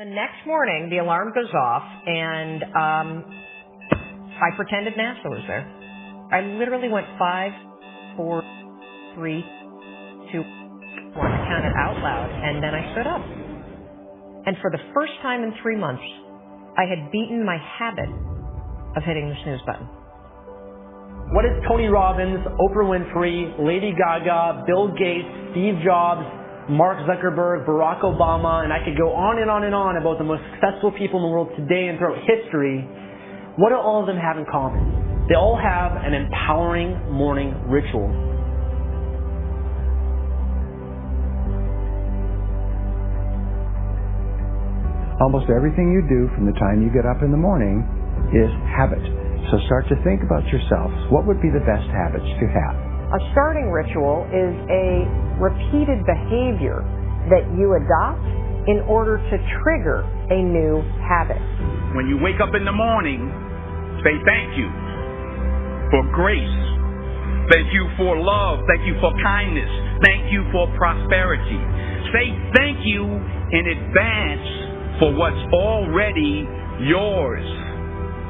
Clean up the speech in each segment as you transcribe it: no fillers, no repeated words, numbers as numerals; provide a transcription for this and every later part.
The next morning, the alarm goes off, and I pretended NASA was there. I literally went 5, 4, 3, 2, 1, counted out loud, and then I stood up. And for the first time in 3 months, I had beaten my habit of hitting the snooze button. What is Tony Robbins, Oprah Winfrey, Lady Gaga, Bill Gates, Steve Jobs, Mark Zuckerberg, Barack Obama, and I could go on and on and on about the most successful people in the world today and throughout history. What do all of them have in common? They all have an empowering morning ritual. Almost everything you do from the time you get up in the morning is habit. So start to think about yourselves. What would be the best habits to have? A starting ritual is a repeated behavior that you adopt in order to trigger a new habit. When you wake up in the morning, say thank you for grace. Thank you for love. Thank you for kindness. Thank you for prosperity. Say thank you in advance for what's already yours.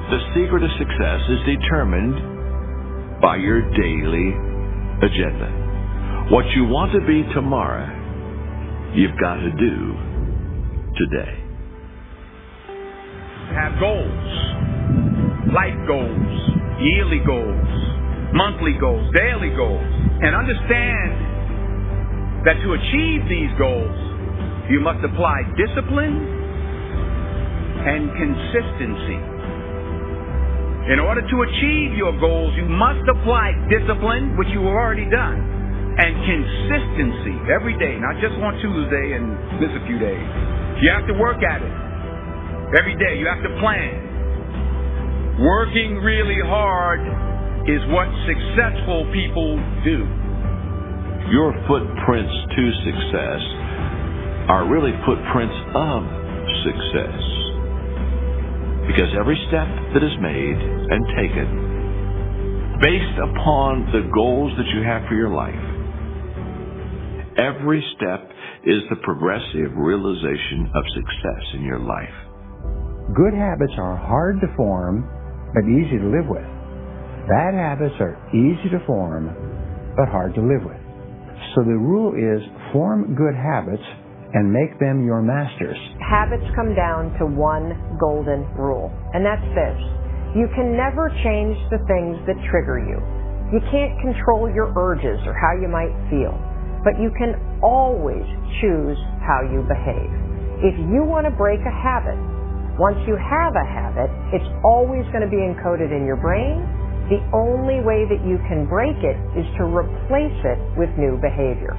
The secret of success is determined by your daily agenda. What you want to be tomorrow, you've got to do today. Have goals, life goals, yearly goals, monthly goals, daily goals, and understand that to achieve these goals, you must apply discipline and consistency. In order to achieve your goals, you must apply discipline, which you have already done, and consistency every day, not just on Tuesday and miss a few days. You have to work at it every day. You have to plan. Working really hard is what successful people do. Your footprints to success are really footprints of success. Because every step that is made and taken based upon the goals that you have for your life, every step is the progressive realization of success in your life. Good habits are hard to form, but easy to live with. Bad habits are easy to form, but hard to live with. So the rule is form good habits and make them your masters. Habits come down to one golden rule, and that's this. You can never change the things that trigger you. You can't control your urges or how you might feel, but you can always choose how you behave. If you want to break a habit, once you have a habit, it's always going to be encoded in your brain. The only way that you can break it is to replace it with new behavior.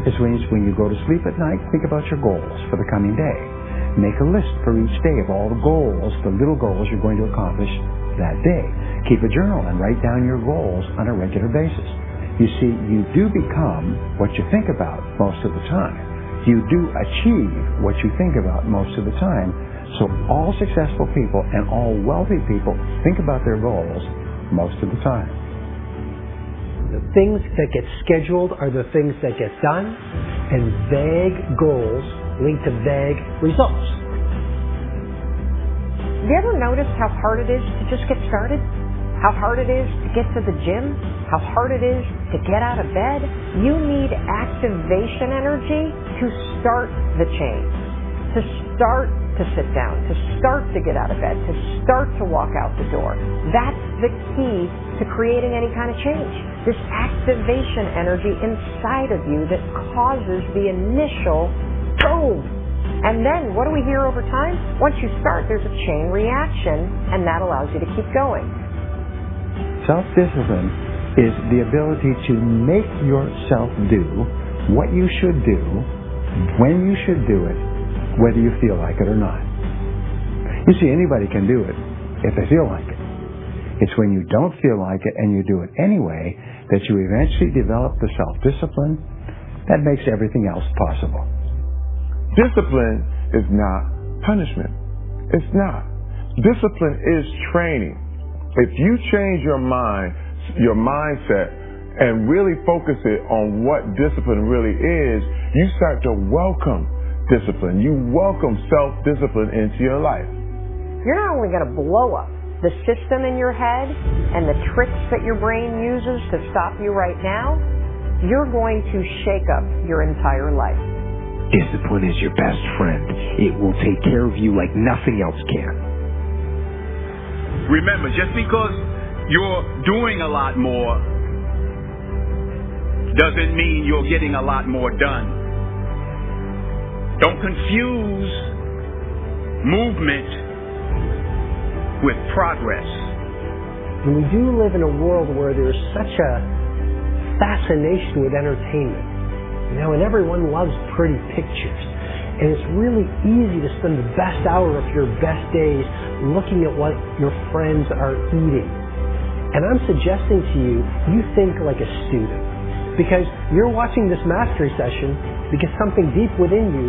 This means when you go to sleep at night, think about your goals for the coming day. Make a list for each day of all the goals, the little goals you're going to accomplish that day. Keep a journal and write down your goals on a regular basis. You see, you do become what you think about most of the time. You do achieve what you think about most of the time. So all successful people and all wealthy people think about their goals most of the time. The things that get scheduled are the things that get done, and vague goals lead to vague results. Have you ever noticed how hard it is to just get started? How hard it is to get to the gym? How hard it is to get out of bed? You need activation energy to start the change, to start to sit down, to start to get out of bed, to start to walk out the door. That's the key to creating any kind of change. This activation energy inside of you that causes the initial boom. And then what do we hear over time? Once you start, there's a chain reaction, and that allows you to keep going. Self-discipline is the ability to make yourself do what you should do, when you should do it, whether you feel like it or not. You see, anybody can do it if they feel like it. It's when you don't feel like it and you do it anyway that you eventually develop the self-discipline that makes everything else possible. Discipline is not punishment. It's not. Discipline is training. If you change your mindset, and really focus it on what discipline really is, you start to welcome self-discipline. You welcome self-discipline into your life. You're not only going to blow up the system in your head and the tricks that your brain uses to stop you right now, you're going to shake up your entire life. Discipline is your best friend. It will take care of you like nothing else can. Remember, just because you're doing a lot more doesn't mean you're getting a lot more done. Don't confuse movement with progress. And we do live in a world where there's such a fascination with entertainment. And everyone loves pretty pictures. And it's really easy to spend the best hour of your best days looking at what your friends are eating. And I'm suggesting to you, you think like a student. Because you're watching this mastery session because something deep within you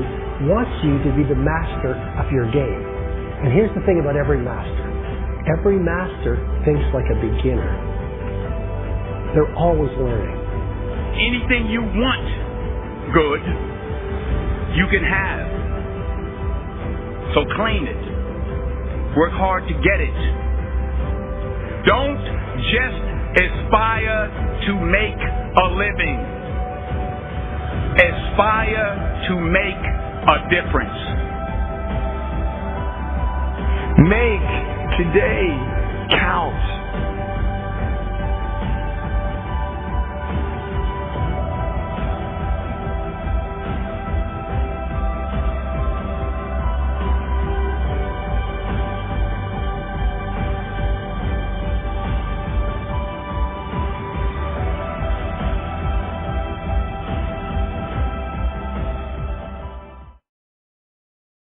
wants you to be the master of your game. And here's the thing about every master. Every master thinks like a beginner. They're always learning. Anything you want good, you can have. So claim it. Work hard to get it. Don't just aspire to make a living. Aspire to make a difference. Make today count.